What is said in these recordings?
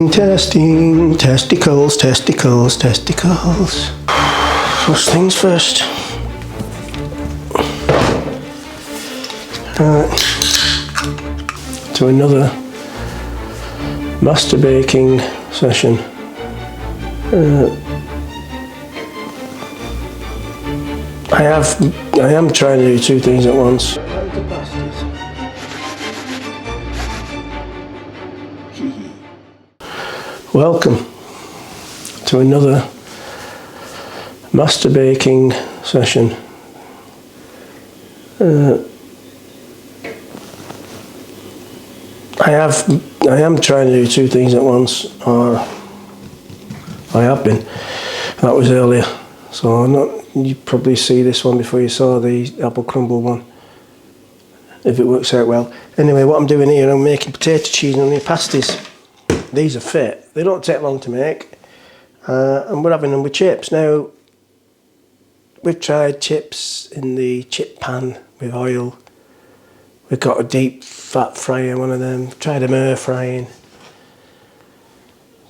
Testing, testicles, testicles, testicles. First things first. To another masturbating session. I am trying to do two things at once. Welcome to another masturbating session. I am trying to do two things at once, or I have been. That was earlier, so you probably see this one before you saw the apple crumble one, if it works out well. Anyway, what I'm doing here, I'm making potato cheese and onion pasties. These are fit. They don't take long to make, and we're having them with chips. Now, we've tried chips in the chip pan with oil. We've got a deep fat fryer, one of them. Tried them air frying.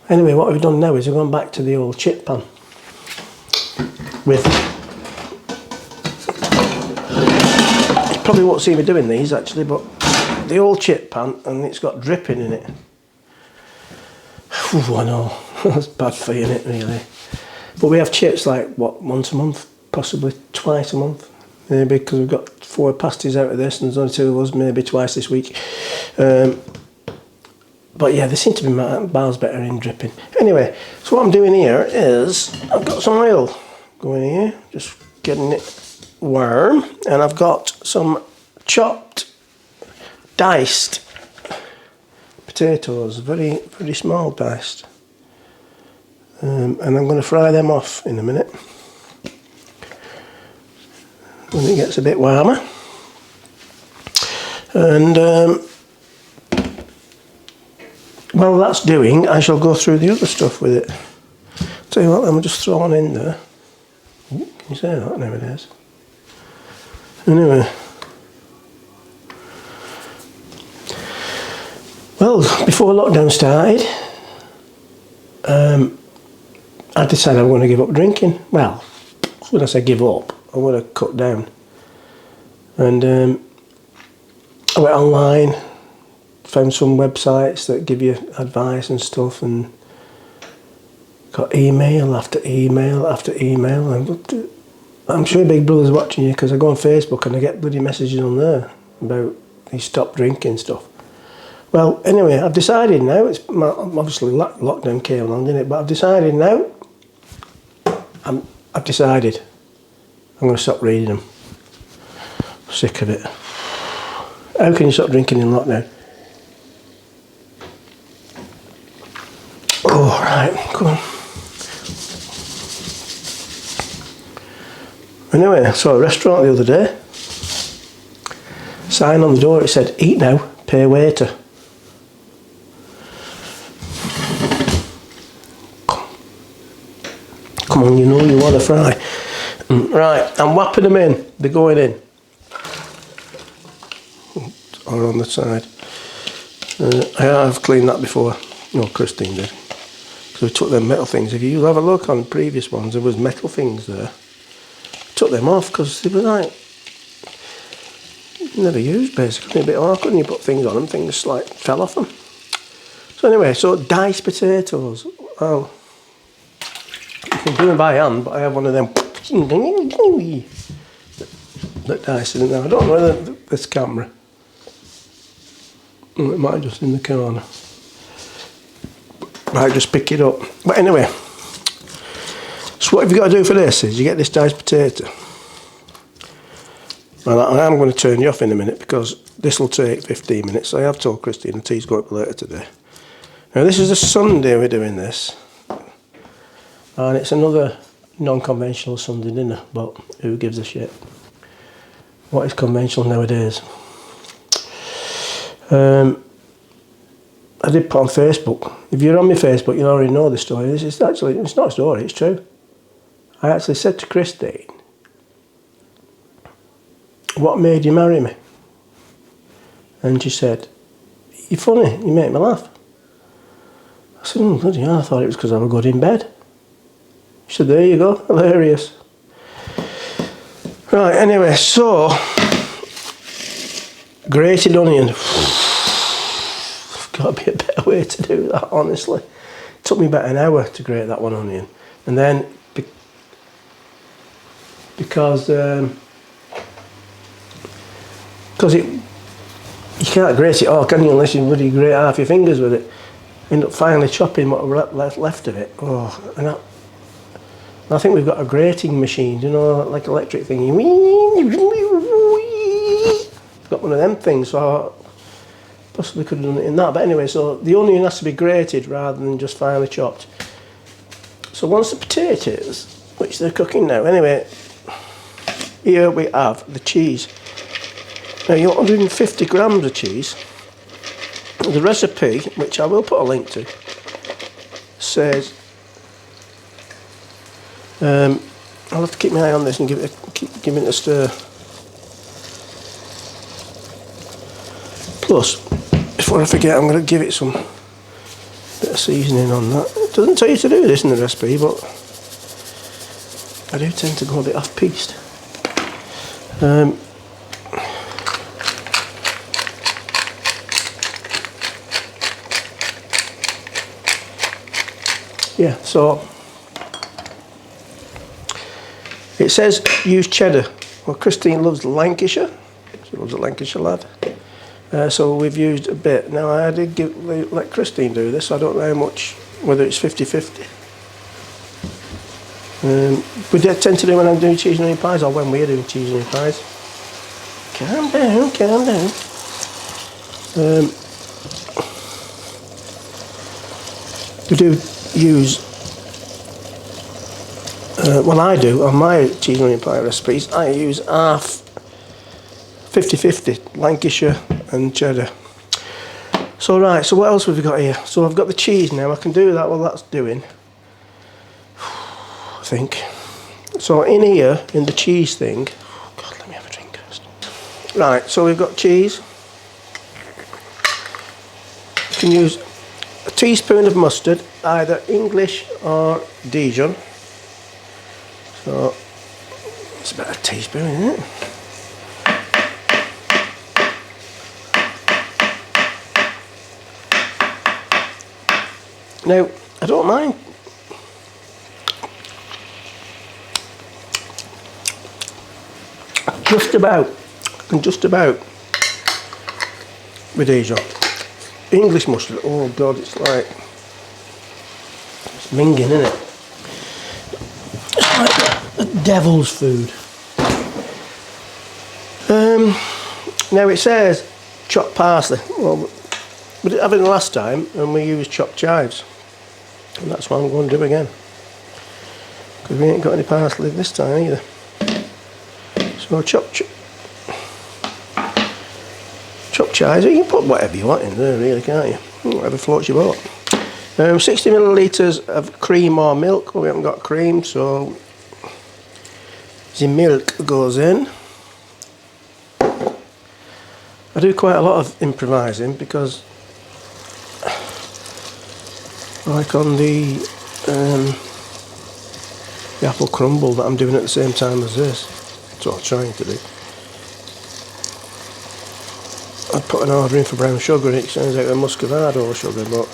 Anyway, what we've done now is we've gone back to the old chip pan with. You probably won't see me doing these actually, but the old chip pan, and it's got dripping in it. Ooh, I know, that's bad for you, isn't it, really? But we have chips like, what, once a month? Possibly twice a month? Maybe, because we've got 4 pasties out of this and there's only 2 of us, maybe twice this week. But yeah, they seem to be miles better in dripping. Anyway, so what I'm doing here is, I've got some oil going here, just getting it warm, and I've got some chopped, diced potatoes, very small diced, and I'm going to fry them off in a minute when it gets a bit warmer. And while that's doing, I shall go through the other stuff with it. Tell you what, I'm just throwing in there. Ooh, can you say that nowadays? Anyway. Well, before lockdown started, I decided I'm going to give up drinking. Well, when I say give up, I want to cut down. And I went online, found some websites that give you advice and stuff, and got email after email after email. And I'm sure Big Brother's watching you, because I go on Facebook and I get bloody messages on there about you stop drinking stuff. Well, anyway, I've decided now, it's obviously lockdown came along, didn't it? But I've decided now, I've decided I'm going to stop reading them. Sick of it. How can you stop drinking in lockdown? Oh, right, come on. Anyway, I saw a restaurant the other day. Sign on the door, it said, "Eat now, pay waiter." Come on, you know you want to fry. Right, I'm whapping them in. They're going in. Or on the side. I have cleaned that before. No, Christine did. So we took them metal things. If you have a look on previous ones, there was metal things there. Took them off because they were like never used, basically. A bit awkward when you put things on them. Things like fell off them. So anyway, so diced potatoes. Well, you can do them by hand, but I have one of them that dice it in there. I don't know whether this camera. Oh, it might just in the corner. Might just pick it up. But anyway, so what have you got to do for this is you get this diced potato. Well, I am going to turn you off in a minute because this will take 15 minutes. I have told Christine the tea's going up later today. Now this is a Sunday we're doing this. And it's another non-conventional Sunday dinner, but who gives a shit? What is conventional nowadays? I did put on Facebook. If you're on my Facebook, you already know the story. It's not a story, it's true. I actually said to Christine, "What made you marry me?" And she said, "You're funny, you make me laugh." I said, oh, bloody hell, I thought it was because I was good in bed. She said, there you go, hilarious. Right, anyway, so, grated onion. Got to be a better way to do that, honestly. It took me about an hour to grate that one onion. And then, because you can't grate it all, can you, unless you really grate half your fingers with it. End up finally chopping what left of it. Oh, and I think we've got a grating machine, you know, like electric thing. Got one of them things, so I possibly could have done it in that. But anyway, so the onion has to be grated rather than just finely chopped. So once the potatoes, which they're cooking now, anyway, here we have the cheese. Now you want 150 grams of cheese. The recipe, which I will put a link to, says, I'll have to keep my eye on this and keep giving it a stir. Plus, before I forget, I'm going to give it some bit of seasoning on that. It doesn't tell you to do this in the recipe, but I do tend to go a bit off-piste. Yeah, so it says use cheddar. Well, Christine loves Lancashire. She loves a Lancashire lad. So we've used a bit. Now I did let Christine do this. So I don't know how much, whether it's 50-50. We tend to do when I'm doing cheese and onion pies, or when we're doing cheese and onion pies. Calm down, calm down. We do use, well I do, on my cheese and onion pie recipes, I use half 50-50, Lancashire and cheddar. So right, so what else have we got here? So I've got the cheese now, I can do that while that's doing, I think. So in here, in the cheese thing, oh God, let me have a drink first. Right, so we've got cheese. You can use a teaspoon of mustard, either English or Dijon. So it's about a teaspoon, isn't it? Now, I don't mind just about with Dijon. English mustard, oh God, it's like, it's minging, isn't it? It's like the devil's food. Now it says chopped parsley. Well, we didn't have it the last time, and we used chopped chives. And that's what I'm going to do again. Because we ain't got any parsley this time either. So chopped chives, you can put whatever you want in there really, can't you? Whatever floats your boat. 60 millilitres of cream or milk. Well, we haven't got cream, so the milk goes in. I do quite a lot of improvising because, like on the apple crumble that I'm doing at the same time as this, that's what I'm trying to do. I put an order in for brown sugar and it turns out a muscovado sugar, but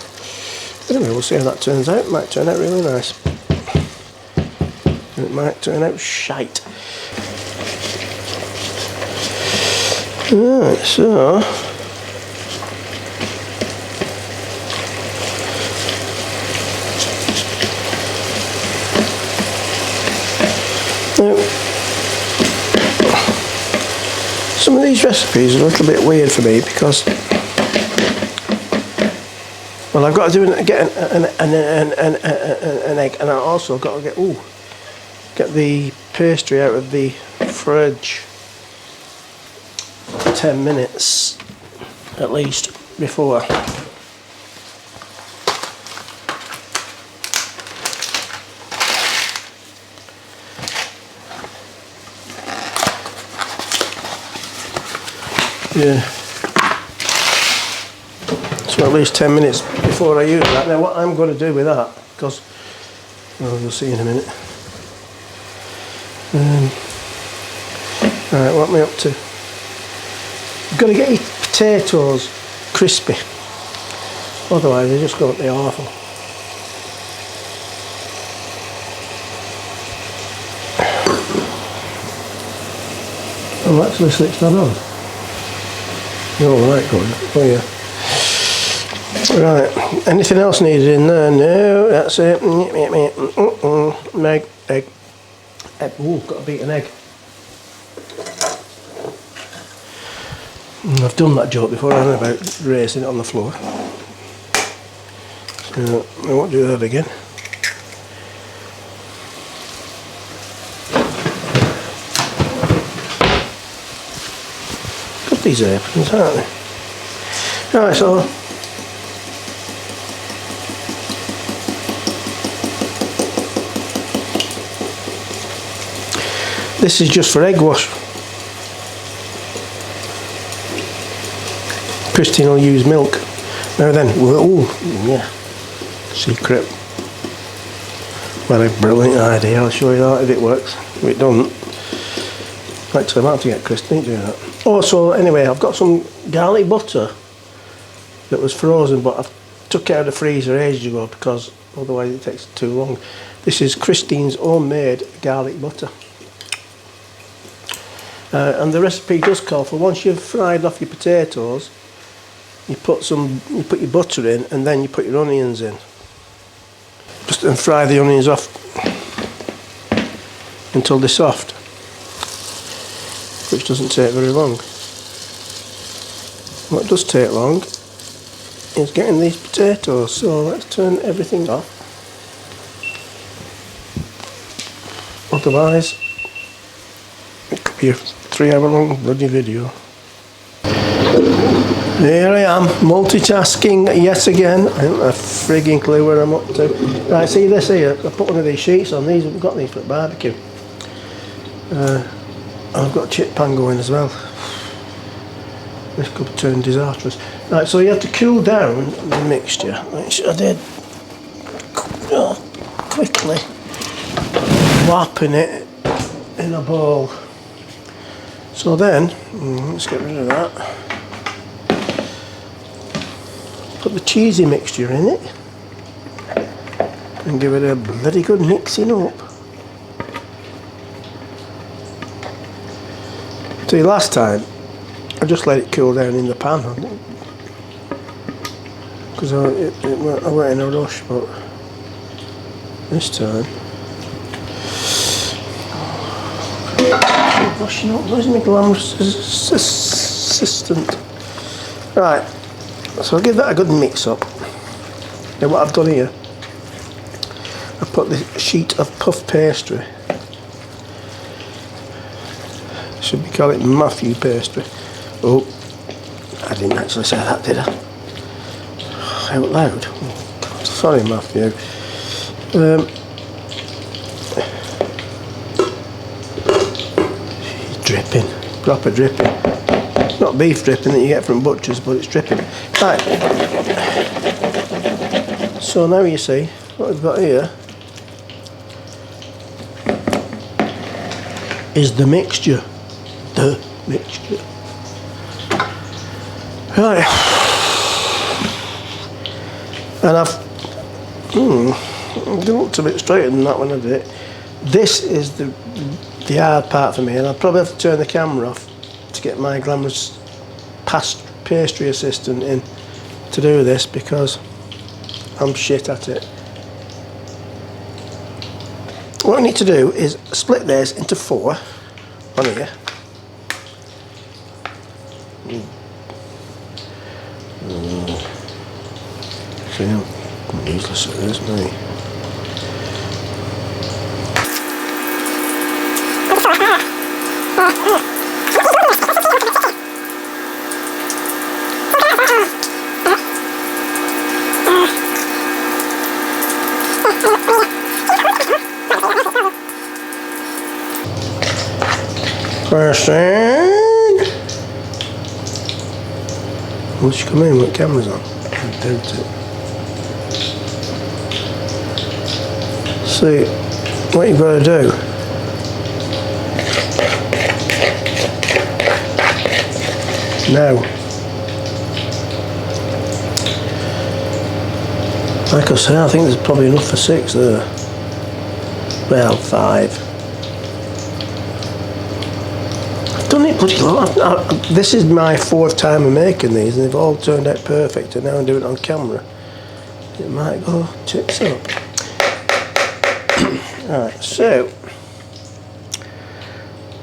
anyway, we'll see how that turns out. It might turn out really nice. And it might turn out shite. Right, so now, some of these recipes are a little bit weird for me because, well, I've got to get an egg, and I also got to get the pastry out of the fridge 10 minutes at least before. Yeah. So at least 10 minutes before I use that. Now what I'm going to do with that, because, well, you'll see in a minute. Right, what am I up to? You've got to get your potatoes crispy, otherwise they're just going to be awful. Oh, actually switched that on. Oh, right, good. Oh, yeah. Right, anything else needed in there? No, that's it. Egg. Oh, got to beat an egg. I've done that joke before, haven't I, about raising it on the floor. So I won't do that again. Got these aprons, aren't they? Right, so this is just for egg wash. Christine will use milk. Now then, oh yeah, secret. What a brilliant idea, I'll show you that if it works. If it doesn't, actually I might have to get Christine to do that. Oh, so anyway, I've got some garlic butter that was frozen, but I've took it out of the freezer ages ago because otherwise it takes too long. This is Christine's homemade garlic butter. And the recipe does call for, once you've fried off your potatoes, you put your butter in, and then you put your onions in. Just and fry the onions off until they're soft, which doesn't take very long. What does take long is getting these potatoes. So let's turn everything off. Otherwise, it could be a 3-hour long bloody video. Here I am, multitasking yet again. I haven't a frigging clue where I'm up to. Right, see this here? I put one of these sheets on. These, we've got these for the barbecue. And I've got a chip pan going as well. This could turn disastrous. Right, so you have to cool down the mixture, which I did quickly, whapping it in a bowl. So then, let's get rid of that. Put the cheesy mixture in it and give it a bloody good mixing up. See, last time I just let it cool down in the pan because I went in a rush, but this time washing up. Where's my glamorous assistant? Right. So I'll give that a good mix up. Now what I've done here, I've put this sheet of puff pastry. Should we call it Matthew pastry? Oh, I didn't actually say that, did I? Out loud. Oh, God, sorry, Matthew. Dripping, proper dripping. Not beef dripping that you get from butchers, but it's dripping. Right. So now you see what we've got here is the mixture. The mixture. Right. And I've looked a bit straighter than that when I did it. This is the hard part for me, and I'll probably have to turn the camera off to get my glamorous pastry assistant in to do this because I'm shit at it. What I need to do is split this into 4 on here. See, I'm useless at this, mate. Christine! Will she come in with cameras on? doubt it. See, what you've got to do, now, like I say, I think there's probably enough for 6 there. Well, 5. I've done it bloody lot. This is my 4th time of making these, and they've all turned out perfect, and now I'm doing it on camera. It might go tits up. Alright, so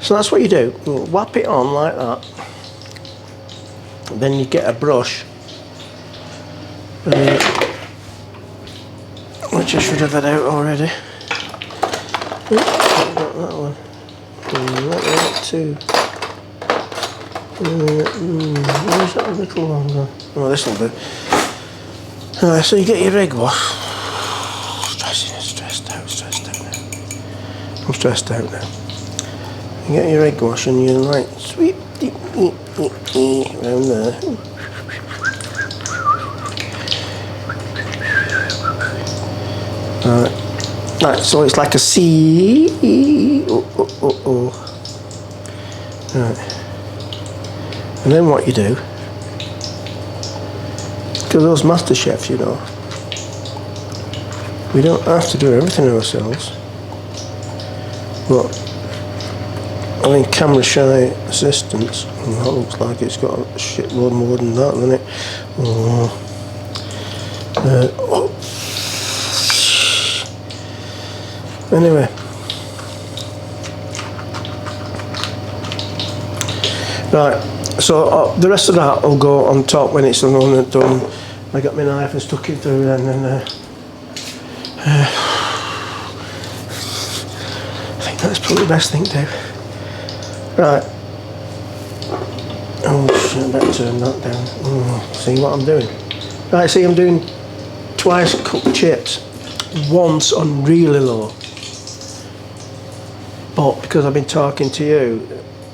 that's what you do. You'll whap it on like that. Then you get a brush, which I should have had out already. Oops, I've got that one. That too. Where's that little one gone? Oh, this will do. Alright, so you get your egg wash. Stressed out now. I'm stressed out now. You get your egg wash and you like sweep around there. Right, so it's like a C. Right. And then what you do, because those master chefs, you know, we don't have to do everything ourselves. But I mean, camera shy assistants, and that looks like it's got a shitload more than that, doesn't it? Anyway, right, so the rest of that will go on top when it's done. I got my knife and stuck it through, and then I think that's probably the best thing to do. Right. Oh shit, I better turn that down. See what I'm doing? Right, see, I'm doing twice cooked chips, once on really low. But because I've been talking to you,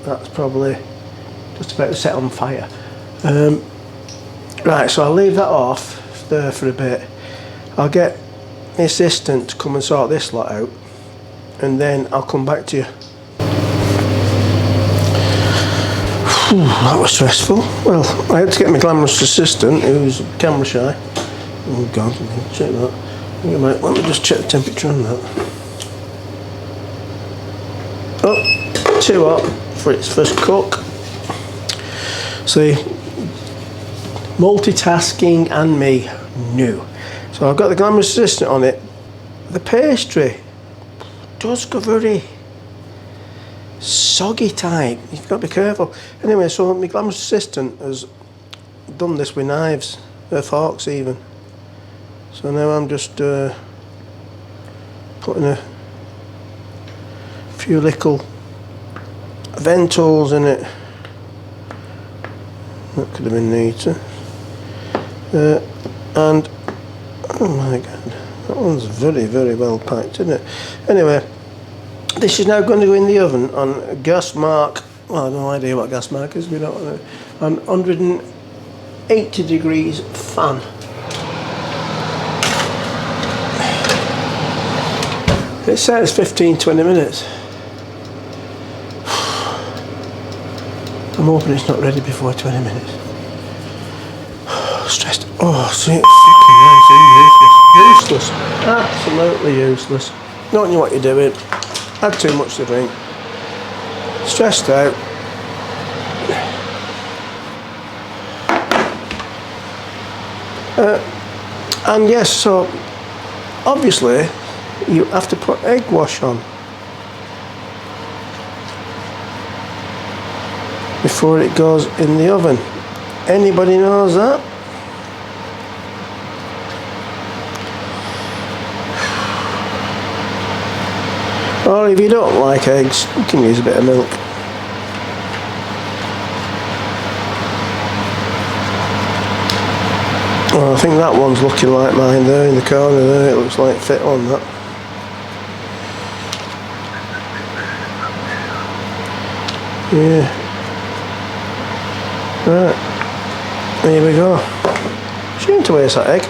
that's probably just about to set on fire. Right, so I'll leave that off there for a bit. I'll get the assistant to come and sort this lot out, and then I'll come back to you. That was stressful. Well, I had to get my glamorous assistant, who's camera shy. Oh God, check that. Let me just check the temperature on that. Oh, too hot for its first cook. See, multitasking and me, no. So I've got the glamorous assistant on it. The pastry does go very soggy type. You've got to be careful. Anyway, so my glamorous assistant has done this with knives, forks even. So now I'm just putting a few little vent holes in it. That could have been neater. And oh my God, that one's very, very well packed, isn't it? Anyway, this is now going to go in the oven on gas mark. Well, I have no idea what gas mark is. We don't know. On 180 degrees fan. It says 15-20 minutes. I'm hoping it's not ready before 20 minutes. Stressed. Oh, see, fucking useless. Absolutely useless. Don't know what you're doing. Had too much to drink. Stressed out. And yes, so obviously you have to put egg wash on before it goes in the oven. Anybody knows that? Or if you don't like eggs, you can use a bit of milk. Well, I think that one's looking like mine there in the corner there. It looks like fit on that. Yeah. Right. There we go. Do you need to waste that egg?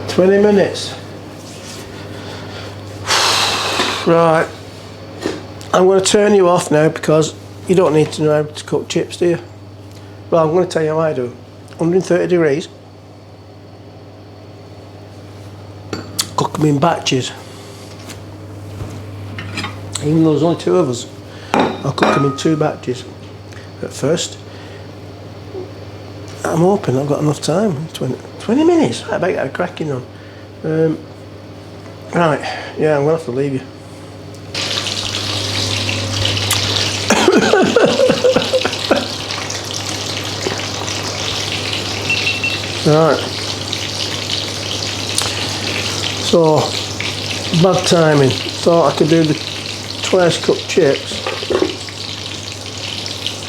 20 minutes. Right. I'm going to turn you off now because you don't need to know how to cook chips, do you? Well, I'm going to tell you how I do. 130 degrees. Cook them in batches. Even though there's only 2 of us, I'll cook them in 2 batches at first. I'm hoping I've got enough time. 20 minutes? I bet I'm cracking on. Right, yeah, I'm going to have to leave you. Right. So, bad timing. Thought I could do the twice cooked chips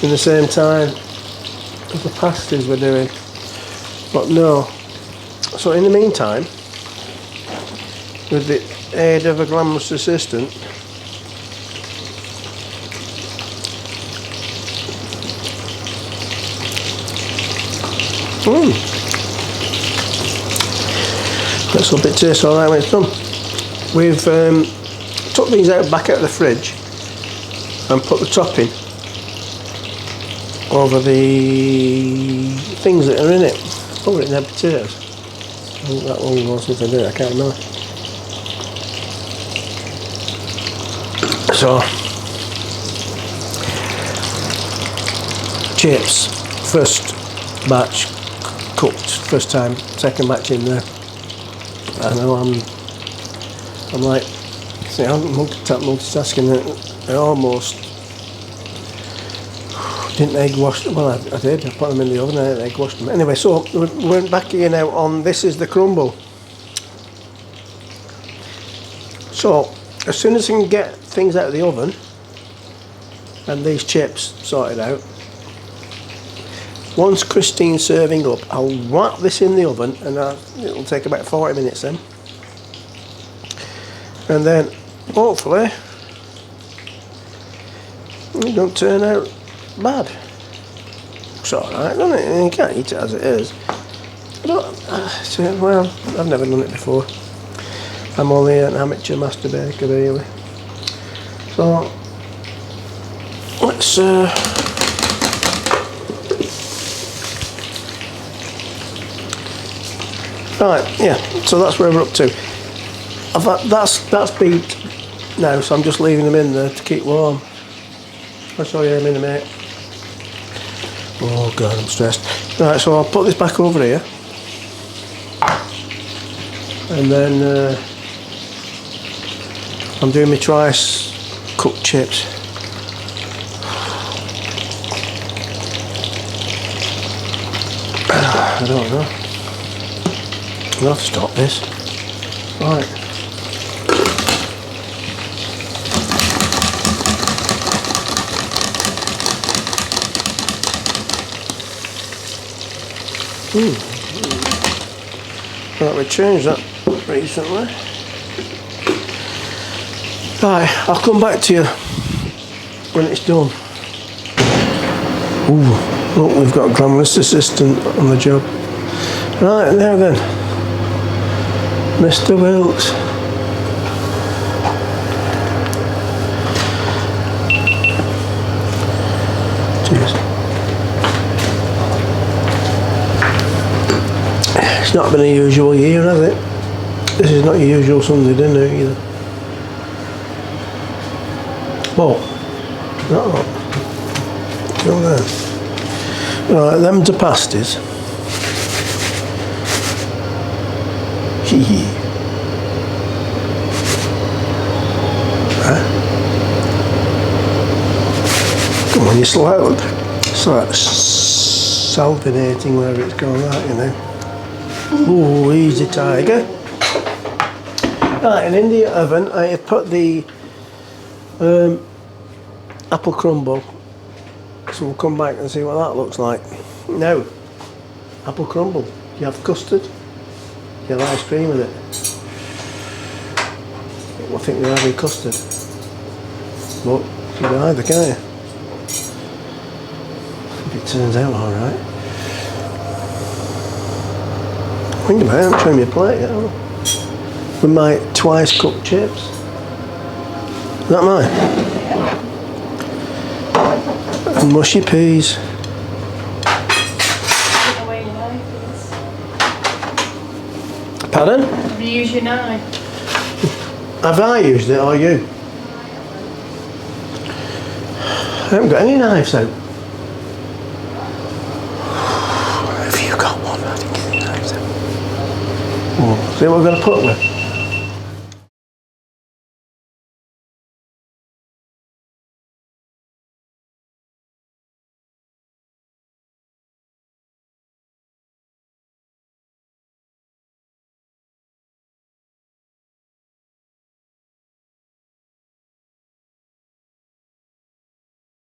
in the same time as the pasties we're doing. But no. So in the meantime, with the aid of a glamorous assistant, that's a bit tastes alright when it's done. We've took these back out of the fridge and put the topping over the things that are in it. Oh, it had potatoes. I think that long ago since I did it, I can't remember. So, chips, first batch cooked, first time, second batch in there. I know I'm like, see, I'm multitasking. I almost didn't egg wash them. Well, I did. I put them in the oven and I egg washed them. Anyway, so we're back here now on this is the crumble. So as soon as I can get things out of the oven and these chips sorted out, once Christine's serving up, I'll wrap this in the oven and it'll take about 40 minutes then. And then hopefully it don't turn out bad. It's alright, doesn't it? You can't eat it as it is. I don't, well, I've never done it before. I'm only an amateur master baker really. So let's right, yeah, so that's where we're up to. That's beat now, so I'm just leaving them in there to keep warm. I'll show you in a minute, mate. Oh god, I'm stressed. Right, so I'll put this back over here. And then I'm doing my twice cooked chips. I don't know. I'll have to stop this. Right. Right, we changed that recently. Right, I'll come back to you when it's done. Ooh, look, we've got a glamorous assistant on the job. Right, now then, Mr. Wilkes. Cheers. It's not been a usual year, has it? This is not your usual Sunday dinner either. Whoa. No. Go there. Right, them to pasties. Hee. Huh? Come on, you're slow. It's like salvinating wherever it's going right, you know. Ooh, easy tiger. Right, and in the oven I have put the apple crumble. So we'll come back and see what that looks like. Now, apple crumble. You have custard, Get ice cream with it. I think they're having custard. But you can either, can't you? If it turns out alright. Think about it, I haven't shown me a plate yet. With my twice cooked chips. Is that mine? And mushy peas. Pardon? Have you used your knife? Have I used it or you? I haven't got any knives out. Have you got one? I didn't get any knives out. See what we're going to put with?